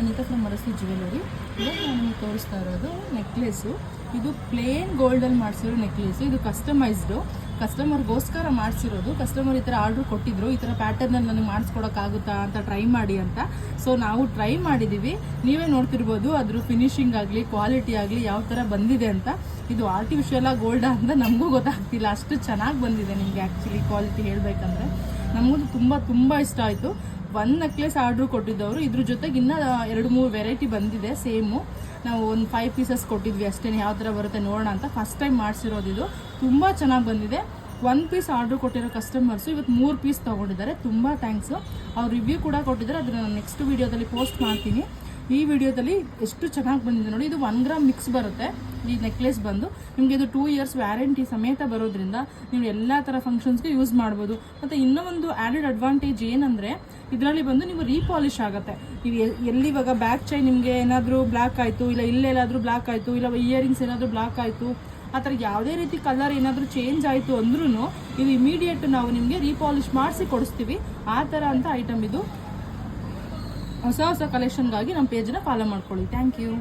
Anita from ಮರಸಿ jewellery. ಇವಾಗ ನಾನು ನಿಮಗೆ ತೋರಿಸ್ತಾ ಇರೋದು ನೆಕ್ಲೆಸ್ಸು. ಇದು ಪ್ಲೇನ್ ಗೋಲ್ಡಲ್ಲಿ ಮಾಡಿಸಿರೋ ನೆಕ್ಲೆಸ್ಸು. ಇದು ಕಸ್ಟಮೈಸ್ಡು, ಕಸ್ಟಮರ್ಗೋಸ್ಕರ ಮಾಡಿಸಿರೋದು. ಕಸ್ಟಮರ್ ಈ ಥರ ಆರ್ಡ್ರ್ ಕೊಟ್ಟಿದ್ರು, ಈ ಥರ ಪ್ಯಾಟರ್ನಲ್ಲಿ ನನಗೆ ಮಾಡಿಸ್ಕೊಡೋಕ್ಕಾಗುತ್ತಾ ಅಂತ ಟ್ರೈ ಮಾಡಿ ಅಂತ. ಸೊ ನಾವು ಟ್ರೈ ಮಾಡಿದ್ದೀವಿ, ನೀವೇ ನೋಡ್ತಿರ್ಬೋದು ಅದ್ರ ಫಿನಿಶಿಂಗ್ ಆಗಲಿ ಕ್ವಾಲಿಟಿ ಆಗಲಿ ಯಾವ ಥರ ಬಂದಿದೆ ಅಂತ. ಇದು ಆರ್ಟಿಫಿಷಿಯಲ್ ಗೋಲ್ಡ್ ಅಂತ ನಮಗೂ ಗೊತ್ತಾಗ್ತಿಲ್ಲ, ಅಷ್ಟು ಚೆನ್ನಾಗಿ ಬಂದಿದೆ. ನಿಮಗೆ ಆ್ಯಕ್ಚುಲಿ ಕ್ವಾಲಿಟಿ ಹೇಳಬೇಕಂದ್ರೆ ನಮಗೂ ತುಂಬ ಇಷ್ಟ ಆಯಿತು. ಒಂದು ನೆಕ್ಲೆಸ್ ಆರ್ಡ್ರ್ ಕೊಟ್ಟಿದ್ದವರು, ಇದ್ರ ಜೊತೆಗೆ ಇನ್ನೂ 2-3 ವೆರೈಟಿ ಬಂದಿದೆ ಸೇಮು. ನಾವು ಒಂದು 5 ಪೀಸಸ್ ಕೊಟ್ಟಿದ್ವಿ ಅಷ್ಟೇ, ಯಾವ ಥರ ಬರುತ್ತೆ ನೋಡೋಣ ಅಂತ. ಫಸ್ಟ್ ಟೈಮ್ ಮಾಡಿಸಿರೋದು ಇದು, ತುಂಬ ಚೆನ್ನಾಗಿ ಬಂದಿದೆ. 1 ಪೀಸ್ ಆರ್ಡ್ರ್ ಕೊಟ್ಟಿರೋ ಕಸ್ಟಮರ್ಸು ಇವತ್ತು 3 ಪೀಸ್ ತೊಗೊಂಡಿದ್ದಾರೆ. ತುಂಬ ಥ್ಯಾಂಕ್ಸು. ಅವ್ರು ರಿವ್ಯೂ ಕೂಡ ಕೊಟ್ಟಿದ್ದಾರೆ, ಅದನ್ನು ನಾನು ನೆಕ್ಸ್ಟ್ ವೀಡಿಯೋದಲ್ಲಿ ಪೋಸ್ಟ್ ಮಾಡ್ತೀನಿ. ಈ ವಿಡಿಯೋದಲ್ಲಿ ಎಷ್ಟು ಚೆನ್ನಾಗಿ ಬಂದಿದೆ ನೋಡಿ. ಇದು 1 ಗ್ರಾಮ್ ಮಿಕ್ಸ್ ಬರುತ್ತೆ ಈ ನೆಕ್ಲೆಸ್ ಬಂದು. ನಿಮಗೆ ಇದು 2 ಇಯರ್ಸ್ ವ್ಯಾರಂಟಿ ಸಮೇತ ಬರೋದ್ರಿಂದ ನೀವು ಎಲ್ಲ ಥರ ಫಂಕ್ಷನ್ಸ್ಗೆ ಯೂಸ್ ಮಾಡ್ಬೋದು. ಮತ್ತು ಇನ್ನೂ ಒಂದು ಆ್ಯಡೆಡ್ ಅಡ್ವಾಂಟೇಜ್ ಏನಂದರೆ ಇದರಲ್ಲಿ ಬಂದು ನೀವು ರೀಪಾಲಿಶ್ ಆಗುತ್ತೆ. ನೀವು ಎಲ್ಲಿ ಇವಾಗ ಬ್ಯಾಕ್ ಚೈನ್ ನಿಮಗೆ ಏನಾದರೂ ಬ್ಲ್ಯಾಕ್ ಆಯಿತು, ಇಲ್ಲ ಇಲ್ಲೆಲ್ಲಾದರೂ ಬ್ಲ್ಯಾಕ್ ಆಯಿತು, ಇಲ್ಲ ಇಯರಿಂಗ್ಸ್ ಏನಾದರೂ ಬ್ಲ್ಯಾಕ್ ಆಯಿತು, ಆ ಥರ ಯಾವುದೇ ರೀತಿ ಕಲರ್ ಏನಾದರೂ ಚೇಂಜ್ ಆಯಿತು ಅಂದ್ರೂ ಇದು ಇಮಿಡಿಯೇಟ್ ನಾವು ನಿಮಗೆ ರೀಪಾಲಿಶ್ ಮಾಡಿಸಿ ಕೊಡಿಸ್ತೀವಿ. ಆ ಥರ ಅಂತ ಐಟಮ್ ಇದು. ಹೊಸ ಕಲೆಕ್ಷನ್ಗಾಗಿ ನಮ್ಮ ಪೇಜನ್ನ ಫಾಲೋ ಮಾಡ್ಕೊಳ್ಳಿ. Thank you.